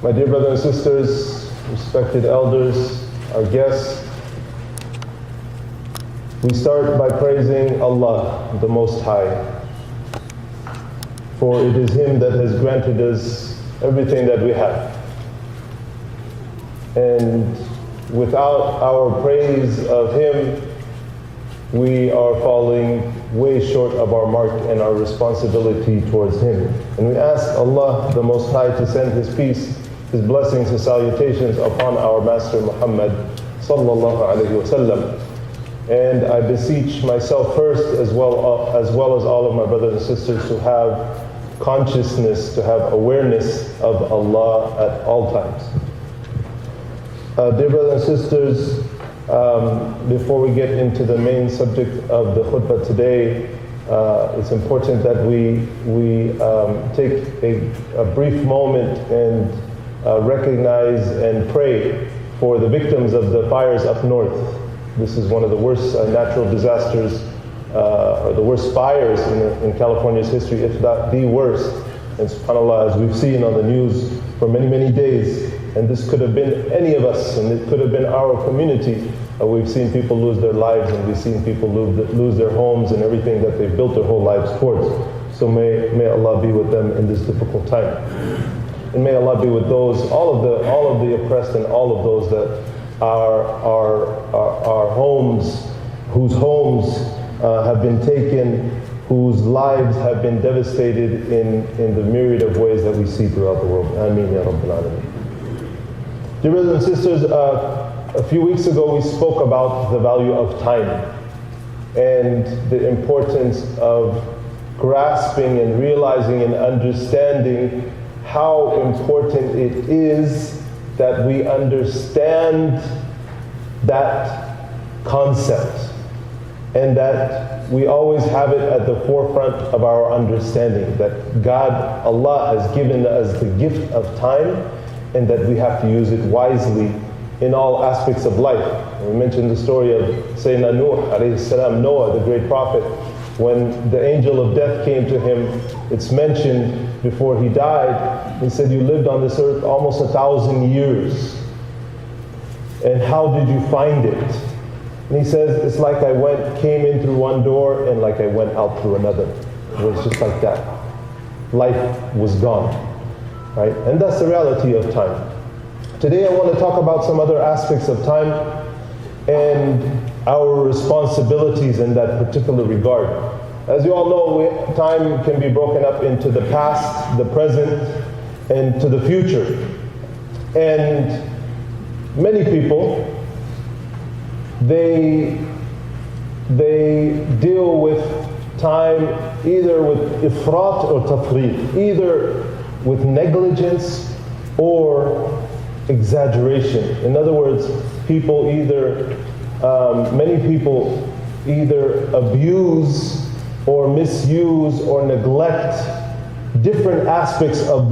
My dear brothers and sisters, respected elders, our guests, we start by praising Allah, the Most High, for it is Him that has granted us everything that we have. And without our praise of Him, we are falling way short of our mark and our responsibility towards Him. And we ask Allah, the Most High, to send His peace, His blessings, His salutations upon our Master Muhammad sallallahu alaihi wasallam. And I beseech myself first, as well as all of my brothers and sisters, to have consciousness, to have awareness of Allah at all times. Dear brothers and sisters, before we get into the main subject of the khutbah today, it's important that we take a brief moment and recognize and pray for the victims of the fires up north. This is one of the worst natural disasters, or the worst fires in California's history, if not the worst. And subhanAllah, as we've seen on the news for many, many days, and this could have been any of us, and it could have been our community. We've seen people lose their lives, and we've seen people lose their homes and everything that they've built their whole lives towards. So may Allah be with them in this difficult time. And may Allah be with those, all of the oppressed, and all of those that are homes, whose homes have been taken, whose lives have been devastated in the myriad of ways that we see throughout the world. Ameen ya Rabbil Alameen. Dear brothers and sisters, a few weeks ago we spoke about the value of time and the importance of grasping and realizing and understanding how important it is that we understand that concept and that we always have it at the forefront of our understanding, that God, Allah, has given us the gift of time and that we have to use it wisely in all aspects of life. We mentioned the story of Sayyidina Nuh alayhi salam, Noah, the great prophet. When the angel of death came to him, it's mentioned before he died, he said, "You lived on this earth almost 1,000 years. And how did you find it?" And he says, "It's like I came in through one door and like I went out through another." It was just like that. Life was gone, right? And that's the reality of time. Today I want to talk about some other aspects of time and our responsibilities in that particular regard. As you all know, time can be broken up into the past, the present, and to the future. And many people, they deal with time either with ifrat or tafrit, either with negligence or exaggeration. In other words, many people either abuse or misuse or neglect different aspects of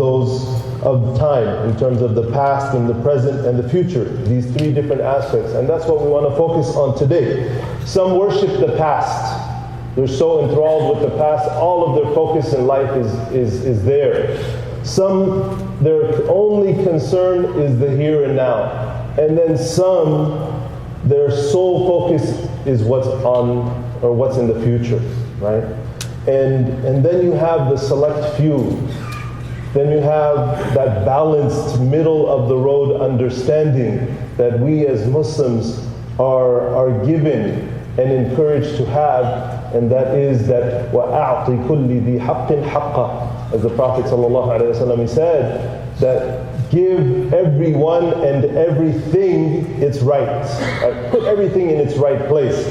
time in terms of the past and the present and the future, these three different aspects. And that's what we want to focus on today. Some worship the past. They're so enthralled with the past, all of their focus in life is there. Some, their only concern is the here and now. And then some, their sole focus is what's in the future, right? And then you have the select few. Then you have that balanced middle of the road understanding that we as Muslims are given and encouraged to have, and that is that وَأَعْطِ كُلِّ ذِي حَقٍّ حَقَّهُ. As the Prophet ﷺ, he said that give everyone and everything its right. Put everything in its right place.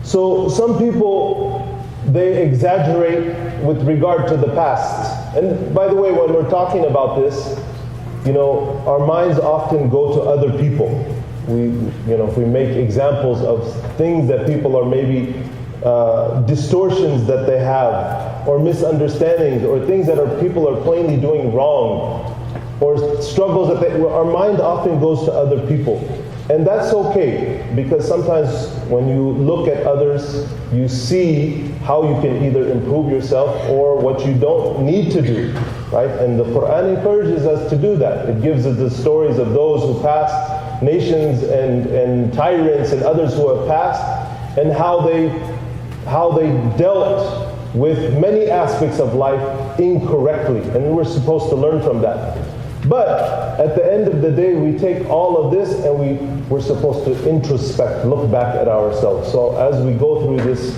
So some people, they exaggerate with regard to the past. And by the way, when we're talking about this, our minds often go to other people. If we make examples of things that people are maybe distortions that they have, or misunderstandings, or things that people are plainly doing wrong, or struggles that our mind often goes to other people. And that's okay, because sometimes when you look at others, you see how you can either improve yourself or what you don't need to do, right? And the Quran encourages us to do that. It gives us the stories of those who passed, nations and tyrants and others who have passed, and how they dealt with many aspects of life incorrectly. And we're supposed to learn from that. But at the end of the day, we take all of this and we're supposed to introspect, look back at ourselves. So as we go through this,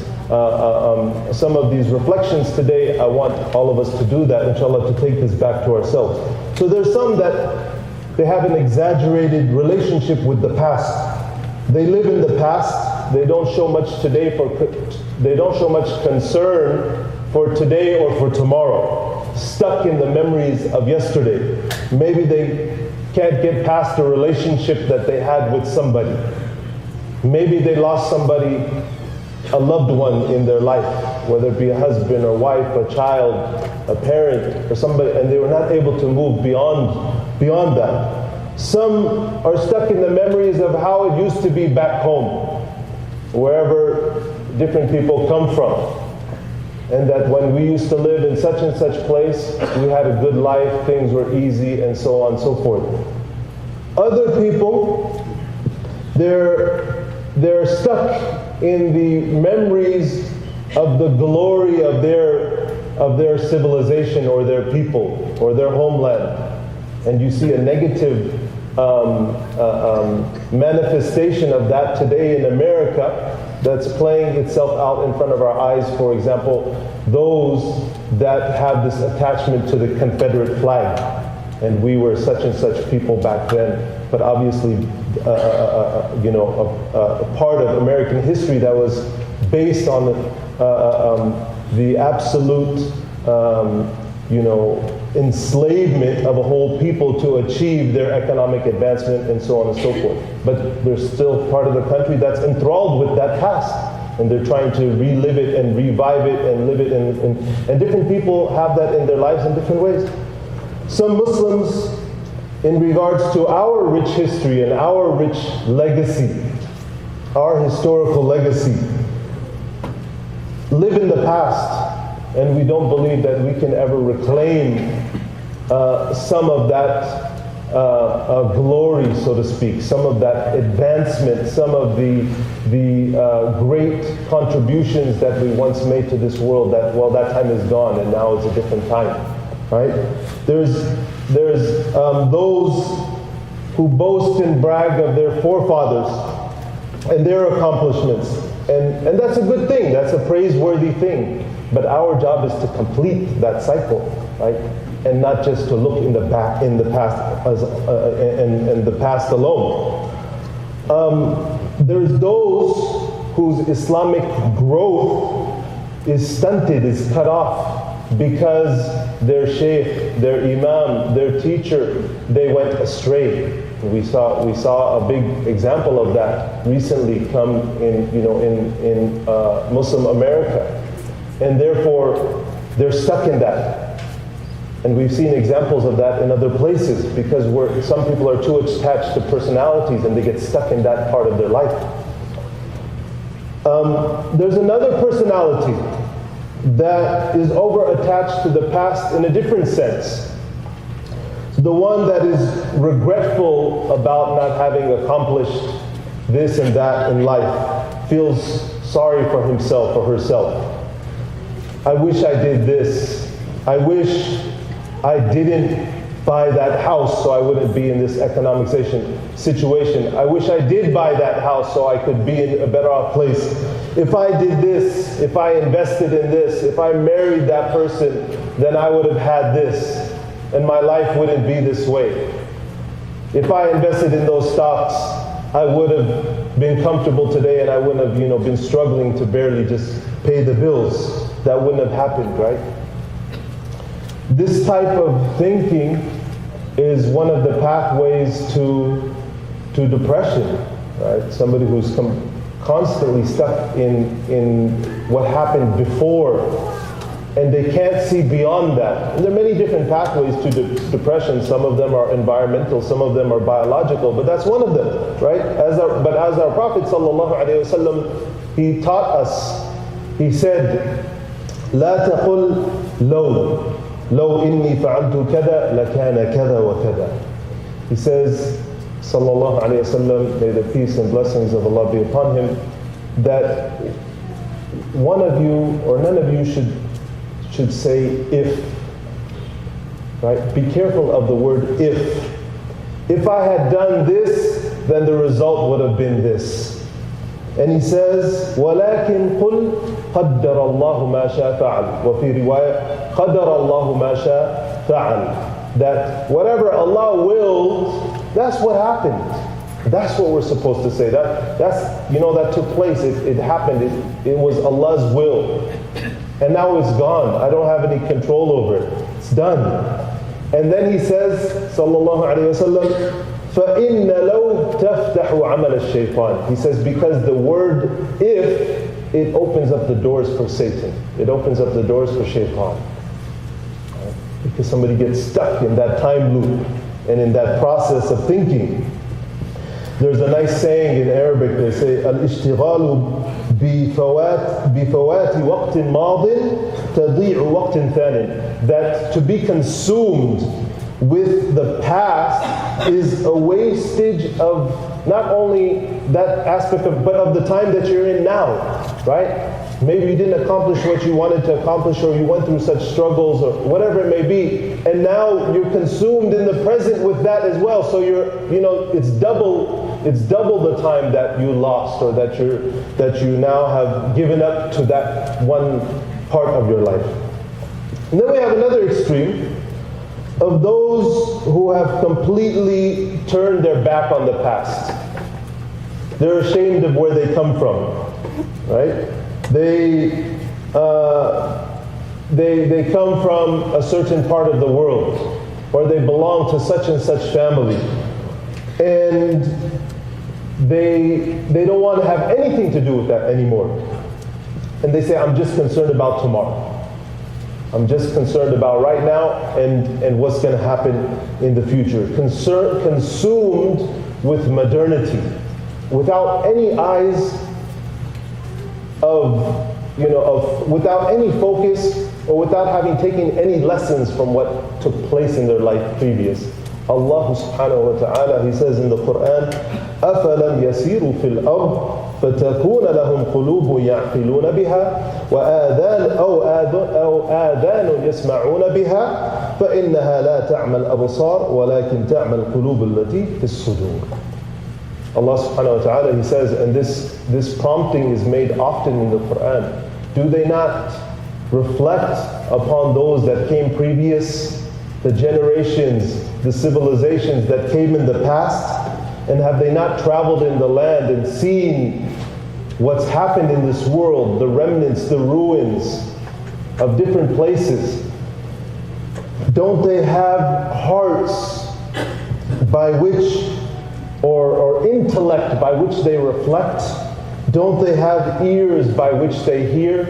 some of these reflections today, I want all of us to do that, inshallah, to take this back to ourselves. So there's some that they have an exaggerated relationship with the past. They live in the past. They don't show much today they don't show much concern for today or for tomorrow. Stuck in the memories of yesterday. Maybe they can't get past a relationship that they had with somebody. Maybe they lost somebody, a loved one in their life, whether it be a husband or wife, a child, a parent, or somebody, and they were not able to move beyond that. Some are stuck in the memories of how it used to be back home, wherever different people come from. And that when we used to live in such and such place, we had a good life, things were easy, and so on and so forth. Other people, they're stuck in the memories of the glory of their civilization or their people or their homeland. And you see a negative manifestation of that today in America that's playing itself out in front of our eyes. For example, those that have this attachment to the Confederate flag. And we were such and such people back then. But obviously, a part of American history that was based on the absolute, enslavement of a whole people to achieve their economic advancement and so on and so forth. But there's still part of the country that's enthralled with that past. And they're trying to relive it and revive it and live it. And different people have that in their lives in different ways. Some Muslims, in regards to our rich history and our rich legacy, our historical legacy, live in the past. And we don't believe that we can ever reclaim some of that glory, so to speak, some of that advancement, some of the great contributions that we once made to this world. That time is gone, and now it's a different time, right? There's those who boast and brag of their forefathers and their accomplishments, and that's a good thing. That's a praiseworthy thing. But our job is to complete that cycle, right? And not just to look in the past and the past alone. There's those whose Islamic growth is stunted, is cut off, because their shaykh, their imam, their teacher, they went astray. We saw a big example of that recently come in Muslim America. And therefore, they're stuck in that. And we've seen examples of that in other places, because some people are too attached to personalities and they get stuck in that part of their life. There's another personality that is over-attached to the past in a different sense. The one that is regretful about not having accomplished this and that in life, feels sorry for himself or herself. I wish I did this. I wish I didn't buy that house so I wouldn't be in this economic situation. I wish I did buy that house so I could be in a better off place. If I did this, if I invested in this, if I married that person, then I would have had this, and my life wouldn't be this way. If I invested in those stocks, I would have been comfortable today, and I wouldn't have, been struggling to barely just pay the bills. That wouldn't have happened, right? This type of thinking is one of the pathways to depression, right? Somebody who's constantly stuck in what happened before, and they can't see beyond that. And there are many different pathways to depression. Some of them are environmental, some of them are biological, but that's one of them, right? But as our Prophet ﷺ, he taught us, he said, لا تقل لو إني فعلت كذا لكان كذا وكذا. He says, sallallahu alayhi wasallam, may the peace and blessings of Allah be upon him, that one of you or none of you should say if, right? Be careful of the word if. If I had done this, then the result would have been this. And he says, وَلَكِنْ قُلْ قَدَّرَ اللَّهُ مَا شَاءَ فَعَلْ. وفي رواية قَدَّرَ اللَّهُ مَا شَاءَ فَعَلْ. That whatever Allah willed, that's what happened. That's what we're supposed to say. That's that took place. It happened. It was Allah's will. And now it's gone. I don't have any control over it. It's done. And then he says, sallallahu alayhi wa sallam, فَإِنَّ لَوْ تَفْتَحُ عَمَلَ الشَّيْطَانِ. He says, because the word if, it opens up the doors for Satan. It opens up the doors for shaitan. Because somebody gets stuck in that time loop and in that process of thinking. There's a nice saying in Arabic, they say, الاشتغال بفوات وقت ماض تضيع وقت ثان. That to be consumed with the past is a wastage of not only that aspect of, but of the time that you're in now, right? Maybe you didn't accomplish what you wanted to accomplish, or you went through such struggles, or whatever it may be, and now you're consumed in the present with that as well. So it's double the time that you lost, or that you now have given up to that one part of your life. And then we have another extreme of those who have completely turned their back on the past. They're ashamed of where they come from, right? They come from a certain part of the world, or they belong to such and such family, and they don't want to have anything to do with that anymore. And they say, I'm just concerned about tomorrow. I'm just concerned about right now and what's going to happen in the future. Consumed with modernity, without any eyes without any focus, or without having taken any lessons from what took place in their life previous. Allah subhanahu wa ta'ala, He says in the Quran, أَفَلَمْ يَسِيرُوا فِي الْأَرْضِ فَتَكُونَ لَهُمْ قُلُوبٌ يَعْقِلُونَ بِهَا وَآذَانٌ أَوْ آذَانٌ يَسْمَعُونَ بِهَا فَإِنَّهَا لَا تَعْمَى الْأَبْصَارُ وَلَكِنْ تَعْمَى الْقُلُوبُ الَّتِي فِي الصُّدُورِ. Allah subhanahu wa ta'ala, He says, and this prompting is made often in the Quran, do they not reflect upon those that came previous, the generations, the civilizations that came in the past? And have they not traveled in the land and seen what's happened in this world, the remnants, the ruins of different places? Don't they have hearts by which, or intellect by which they reflect? Don't they have ears by which they hear?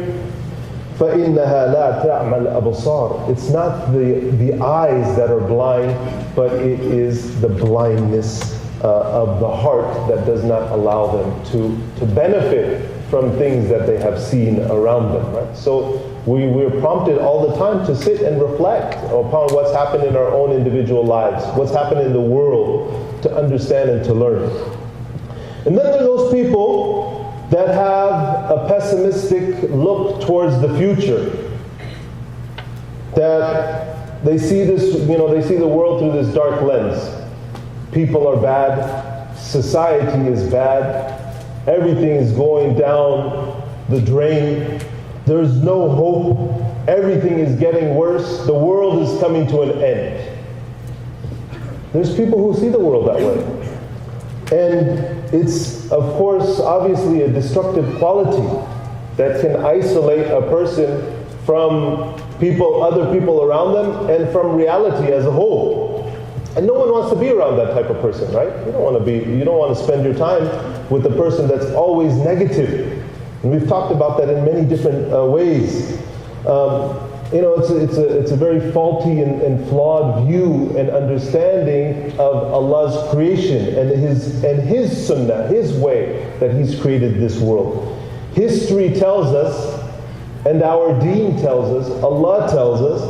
فَإِنَّهَا لَا تَعْمَى الْأَبْصَارِ. It's not the eyes that are blind, but it is the blindness of the heart that does not allow them to benefit from things that they have seen around them. Right? So we're prompted all the time to sit and reflect upon what's happened in our own individual lives, what's happened in the world, to understand and to learn. And then there are those people that have a pessimistic look towards the future, that they see this, they see the world through this dark lens. People are bad, society is bad, everything is going down the drain, there's no hope, everything is getting worse, the world is coming to an end. There's people who see the world that way. And it's, of course, obviously a destructive quality that can isolate a person from other people around them, and from reality as a whole. And no one wants to be around that type of person, right? You don't want to spend your time with a person that's always negative. And we've talked about that in many different ways. It's a very faulty and flawed view and understanding of Allah's creation and His sunnah, His way that He's created this world. History tells us, and our deen tells us, Allah tells us,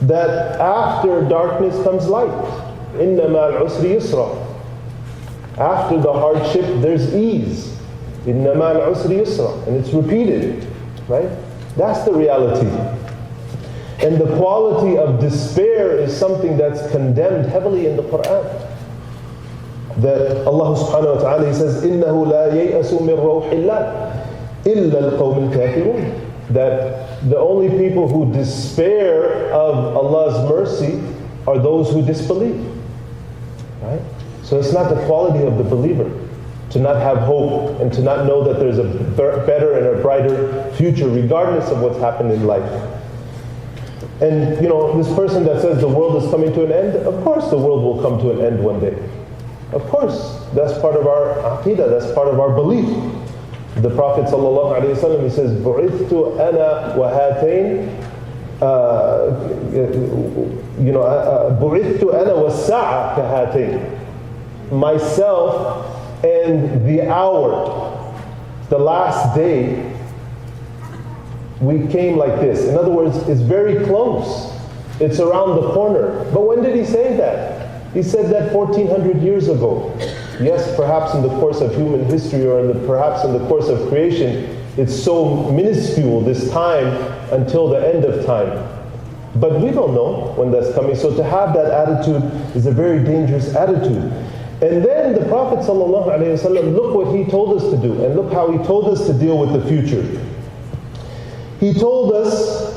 that after darkness comes light. Inna ma'al usri yusra. After the hardship, there's ease. Inna ma'al usri yusra. And it's repeated, right? That's the reality. And the quality of despair is something that's condemned heavily in the Quran. That Allah subhanahu wa ta'ala, He says, إِنَّهُ لَا يَيْأَسُ مِنْ رَوْحِ اللَّهِ إِلَّا الْقَوْمِ الْكَافِرُونَ. That the only people who despair of Allah's mercy are those who disbelieve. Right? So it's not the quality of the believer to not have hope and to not know that there's a better and a brighter future regardless of what's happened in life. And this person that says the world is coming to an end, of course the world will come to an end one day. Of course, that's part of our aqidah, that's part of our belief. The Prophet ﷺ, he says, بُعِثْتُ أَنَا وَهَاتَيْنِ بُعِثْتُ أَنَا وَالسَّاعَةِ كَهَاتَيْنِ. Myself and the hour, the last day, we came like this. In other words, it's very close. It's around the corner. But when did He say that? He said that 1400 years ago. Yes, perhaps in the course of human history or perhaps in the course of creation, it's so minuscule, this time, until the end of time. But we don't know when that's coming. So to have that attitude is a very dangerous attitude. And then the Prophet ﷺ, look what he told us to do, and look how he told us to deal with the future. He told us,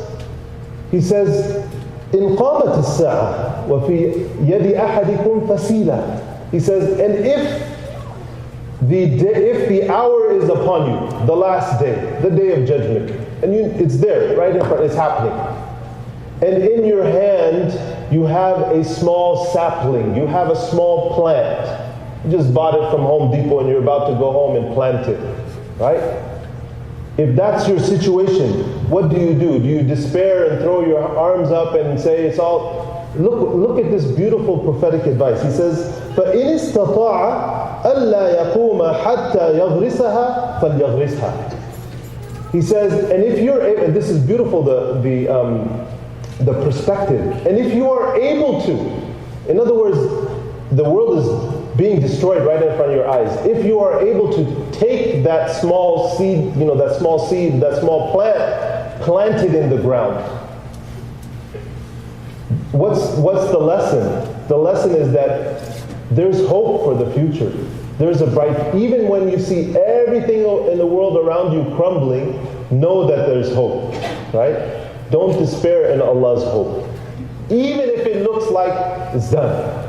he says, إِنْ قَامَتِ السَّاعَةِ وَفِي يَدِ أَحَدِكُمْ فَسِيلًا. He says, and if the hour is upon you, the last day, the day of judgment, and it's there, right in front, it's happening. And in your hand, you have a small sapling, you have a small plant. You just bought it from Home Depot and you're about to go home and plant it, right? If that's your situation, what do? Do you despair and throw your arms up and say it's all... Look at this beautiful prophetic advice. He says, فَإِنِ اسْتَطَاعَ أَلَّا يَقُومَ حَتَّى يَغْرِسَهَا فَلْيَغْرِسْهَا. He says, and if you're able, and this is beautiful, the perspective, and if you are able to, in other words, the world is being destroyed right in front of your eyes. If you are able to take that small seed, that small plant, plant it in the ground. What's the lesson? The lesson is that there's hope for the future. There's a bright, even when you see everything in the world around you crumbling, know that there's hope, right? Don't despair in Allah's hope. Even if it looks like it's done.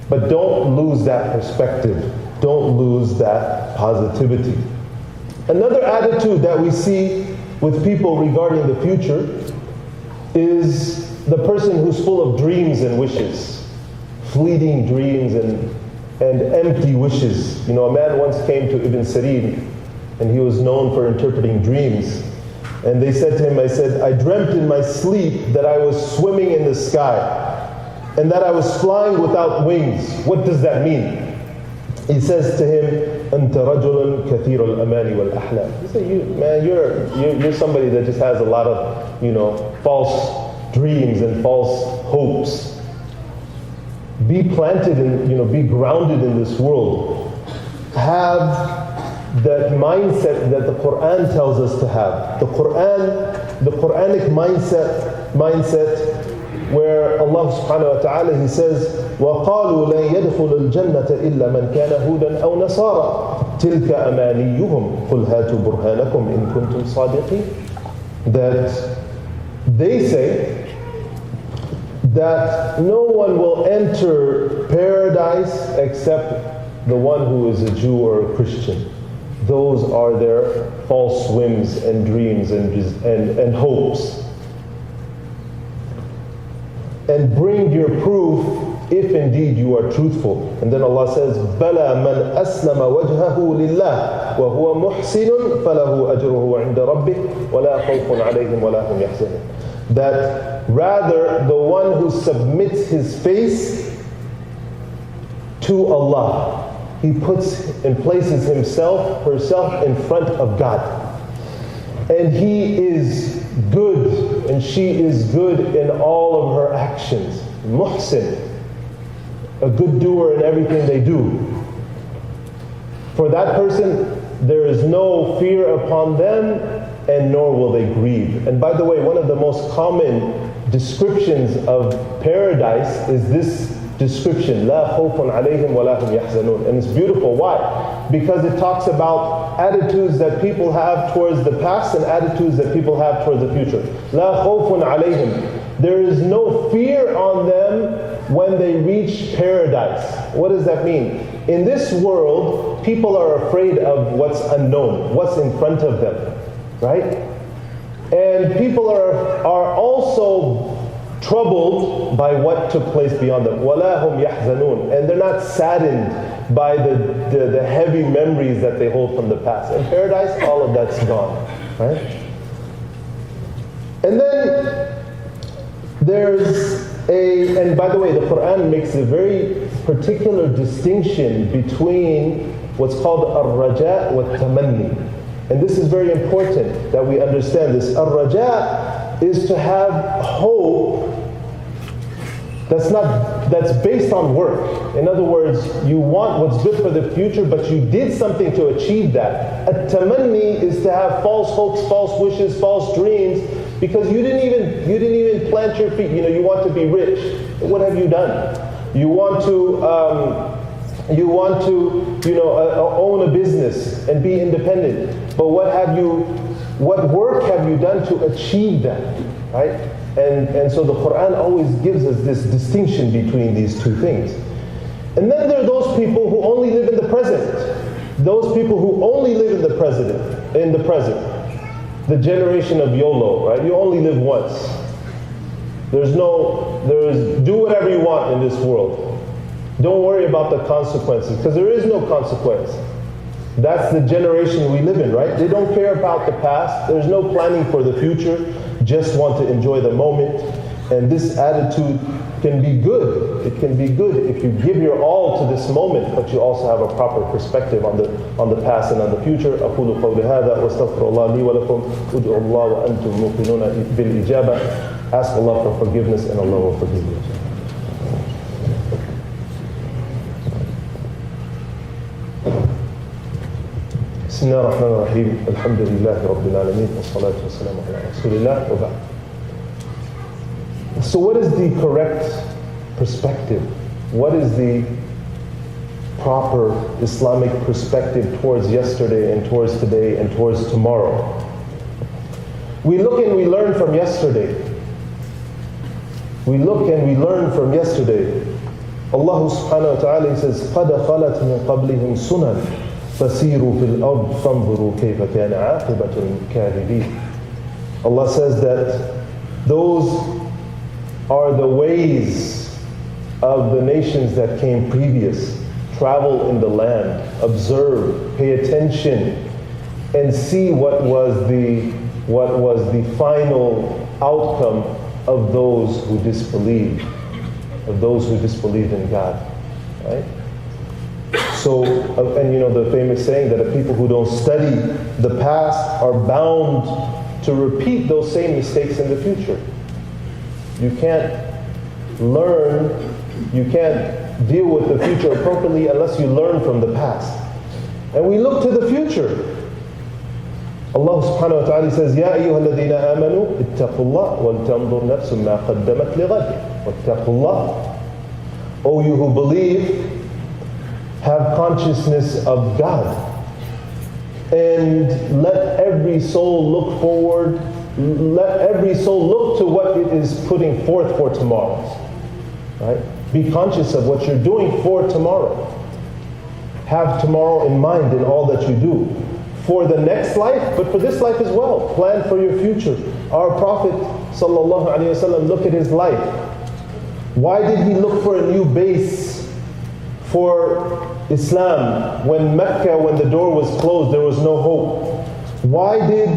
But don't lose that perspective. Don't lose that positivity. Another attitude that we see with people regarding the future is the person who's full of dreams and wishes. Fleeting dreams and empty wishes. A man once came to Ibn Sirin, and he was known for interpreting dreams. And they said to him, I dreamt in my sleep that I was swimming in the sky, and that I was flying without wings. What does that mean? He says to him, أنت رجل كثير الأماني والأحلام. He said, you're somebody that just has a lot of, false dreams and false hopes. Be planted in, be grounded in this world. Have that mindset that the Quran tells us to have. The Quranic mindset where Allah subhanahu wa ta'ala, He says, وَقَالُوا لَنْ يَدْخُلُ الْجَنَّةَ إِلَّا مَنْ كَانَ هُودًا أَوْ نَصَارًا تِلْكَ أَمَانِيُّهُمْ قُلْ هَاتُوا بُرْهَانَكُمْ إِن كُنتُمْ صَادِقِينَ. That they say that no one will enter paradise except the one who is a Jew or a Christian. Those are their false whims and dreams and hopes. And bring your proof if indeed you are truthful. And then Allah says, بَلَى مَنْ أَسْلَمَ وَجْهَهُ لِلَّهِ وَهُوَ مُحْسِنٌ فَلَهُ أَجْرُهُ عِنْدَ رَبِّهِ وَلَا خَوْفٌ عَلَيْهِمْ وَلَا هُمْ يَحْزَنُونَ. that rather the one who submits his face to Allah, he puts and places himself, herself in front of God. And he is good, and she is good in all of her actions. Muhsin, a good doer in everything they do. For that person, there is no fear upon them, and nor will they grieve. And by the way, one of the most common descriptions of paradise is this description, لا خوف عليهم ولا هم يحزنون. And it's beautiful. Why? Because it talks about attitudes that people have towards the past and attitudes that people have towards the future. لا خوف عليهم. There is no fear on them when they reach paradise. What does that mean? In this world, people are afraid of what's unknown, what's in front of them, right? And people are also troubled by what took place beyond them. وَلَا هُمْ يَحْزَنُونَ. And they're not saddened by the heavy memories that they hold from the past. In paradise, all of that's gone, right? And then and by the way, the Quran makes a very particular distinction between what's called ar-raja wa tamanni. And this is very important that we understand this. Ar-raja is to have hope that's based on work. In other words, you want what's good for the future, but you did something to achieve that. At-tamanni is to have false hopes, false wishes, false dreams, because you didn't even plant your feet. You want to be rich. What have you done? You want to own a business and be independent. But what work have you done to achieve that, right? And so the Quran always gives us this distinction between these two things. And then there are those people who only live in the present. Those people who only live in the present. The generation of YOLO, right? You only live once. There's do whatever you want in this world. Don't worry about the consequences, because there is no consequence. That's the generation we live in, right? They don't care about the past. There's no planning for the future. Just want to enjoy the moment. And this attitude can be good. It can be good if you give your all to this moment, but you also have a proper perspective on the past and on the future. أقول قولي هذا واستغفر الله لي ولكم ادعوا الله وأنتم موقنون بالإجابة. Ask Allah for forgiveness, and Allah will forgive you. بسم الله الرحمن الرحيم. الحمد لله رب العالمين والصلاة والسلام على رسول الله وبعد. So what is the correct perspective? What is the proper Islamic perspective towards yesterday and towards today and towards tomorrow? We look and we learn from yesterday. We look and we learn from yesterday. Allah subhanahu wa ta'ala says, قَدْ خَلَتْ مِنْ قَبْلِهِمْ سُنَنٌ فَسِيرُوا فِي الْأَرْضِ فَانْظُرُوا كَيْفَ كَانَ عَاقِبَةُ الْكَاذِبِينَ. Allah says that those are the ways of the nations that came previous. Travel in the land, observe, pay attention, and see what was the final outcome of those who disbelieved, in God, right? So, and the famous saying that the people who don't study the past are bound to repeat those same mistakes in the future. You can't deal with the future appropriately unless you learn from the past. And we look to the future. Allah subhanahu wa ta'ala says, يَا أَيُّهَا الَّذِينَ آمَنُوا اتَّقُوا اللَّهَ وَلْتَنْظُرْ نَفْسٌ مَا قَدَّمَتْ لِغَدٍ وَاتَّقُوا اللَّهَ. O you who believe, have consciousness of God, and let every soul look forward. Let every soul look to what it is putting forth for tomorrow. Right? Be conscious of what you're doing for tomorrow. Have tomorrow in mind in all that you do. For the next life, but for this life as well. Plan for your future. Our Prophet ﷺ, look at his life. Why did he look for a new base for Islam when Mecca, when the door was closed, there was no hope? Why did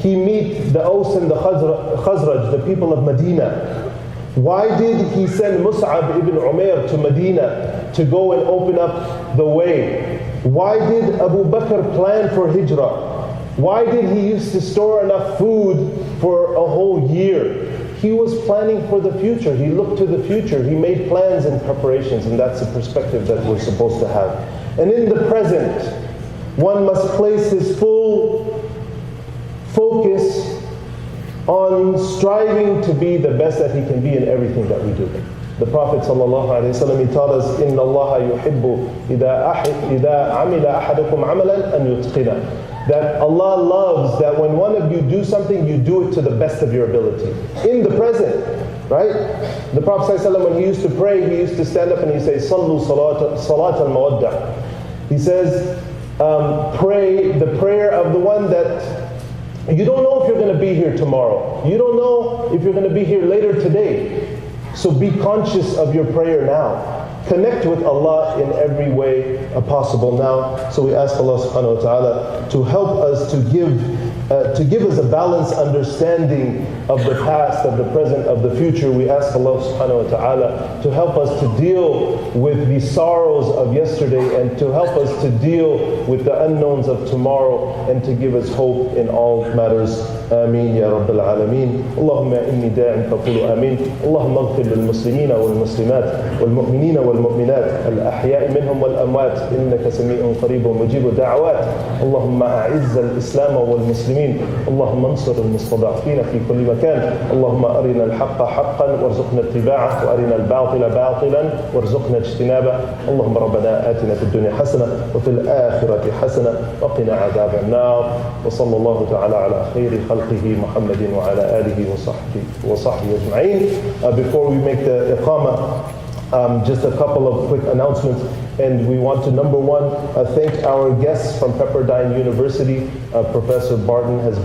he meet the Aus and the Khazraj, the people of Medina? Why did he send Mus'ab ibn Umair to Medina to go and open up the way? Why did Abu Bakr plan for Hijrah? Why did he used to store enough food for a whole year? He was planning for the future. He looked to the future. He made plans and preparations, and that's the perspective that we're supposed to have. And in the present, one must place his full focus on striving to be the best that he can be in everything that we do. The Prophet ﷺ, he taught us, إِنَّ اللَّهَ يُحِبُّ إِذَا عَمِلَ أَحَدُكُمْ عَمَلًا أَنْ يُتْقِنَهُ. That Allah loves that when one of you do something, you do it to the best of your ability. In the present, right? The Prophet ﷺ, when he used to pray, he used to stand up and he say, صَلُّوا صَلَاةَ الْمَوَدَّةِ. He says, pray the prayer of the one that you don't know if you're going to be here tomorrow. You don't know if you're going to be here later today. So be conscious of your prayer now. Connect with Allah in every way possible now. So we ask Allah subhanahu wa ta'ala to help us to give us a balanced understanding of the past, of the present, of the future. We ask Allah subhanahu wa ta'ala to help us to deal with the sorrows of yesterday and to help us to deal with the unknowns of tomorrow and to give us hope in all matters. آمين يا رب العالمين. اللهم إني داع فقول آمين. اللهم اغفر للمسلمين والمسلمات والمؤمنين والمؤمنات الأحياء منهم والأموات إنك سميع قريب مجيب الدعوات. اللهم أعز الإسلام والمسلمين. اللهم انصر المستضعفين في كل مكان. اللهم أرنا الحق حقا وارزقنا اتباعه وأرنا الباطل باطلا وارزقنا اجتنابه. اللهم ربنا آتنا في الدنيا حسنة وفي الآخرة حسنة وقنا عذاب النار. وصلى الله تعالى على خير خلقه محمد وعلى آله وصحبه أجمعين. Before we make the iqamah, just a couple of quick announcements. And we want to, number one, thank our guests from Pepperdine University. Professor Barton has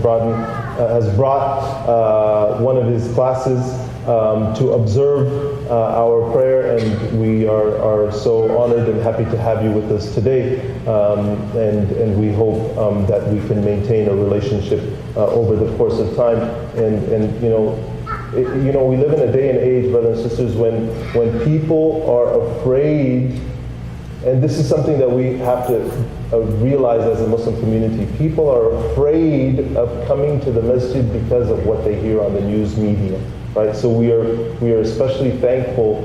brought one of his classes to observe our prayer, and we are so honored and happy to have you with us today. And we hope that we can maintain a relationship over the course of time. And we live in a day and age, brothers and sisters, when people are afraid. And this is something that we have to realize as a Muslim community. People are afraid of coming to the masjid because of what they hear on the news media, right? So we are especially thankful,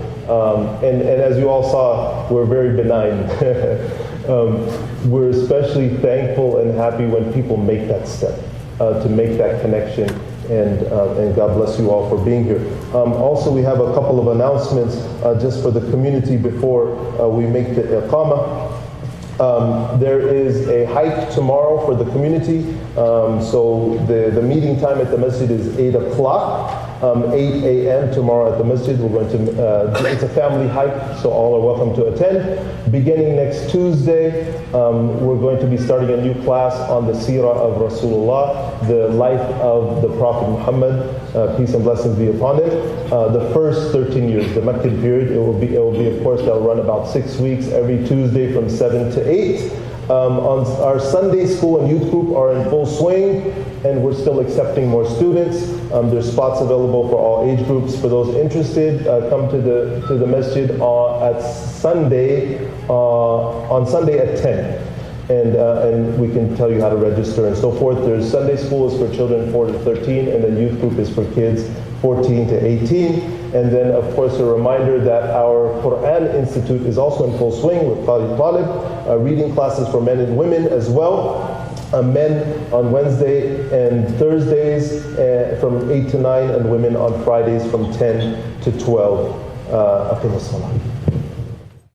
and as you all saw, we're very benign. We're especially thankful and happy when people make that step, to make that connection. And God bless you all for being here. Also, we have a couple of announcements just for the community before we make the iqamah. There is a hike tomorrow for the community. So the meeting time at the masjid is 8 o'clock. 8 a.m. tomorrow at the masjid. We're going to, it's a family hike, so all are welcome to attend. Beginning next Tuesday, we're going to be starting a new class on the seerah of Rasulullah, the life of the Prophet Muhammad, peace and blessings be upon him. The first 13 years, the Makki period, it will be of course, that'll run about 6 weeks, every Tuesday from 7 to 8. On our Sunday school and youth group are in full swing, and we're still accepting more students. There's spots available for all age groups. For those interested, come to the masjid on Sunday at 10. And we can tell you how to register and so forth. There's Sunday school is for children 4 to 13, and then youth group is for kids 14 to 18. And then, of course, a reminder that our Quran Institute is also in full swing with Qari Talib, reading classes for men and women as well. Men on Wednesday and Thursdays from 8 to 9, and women on Fridays from 10 to 12.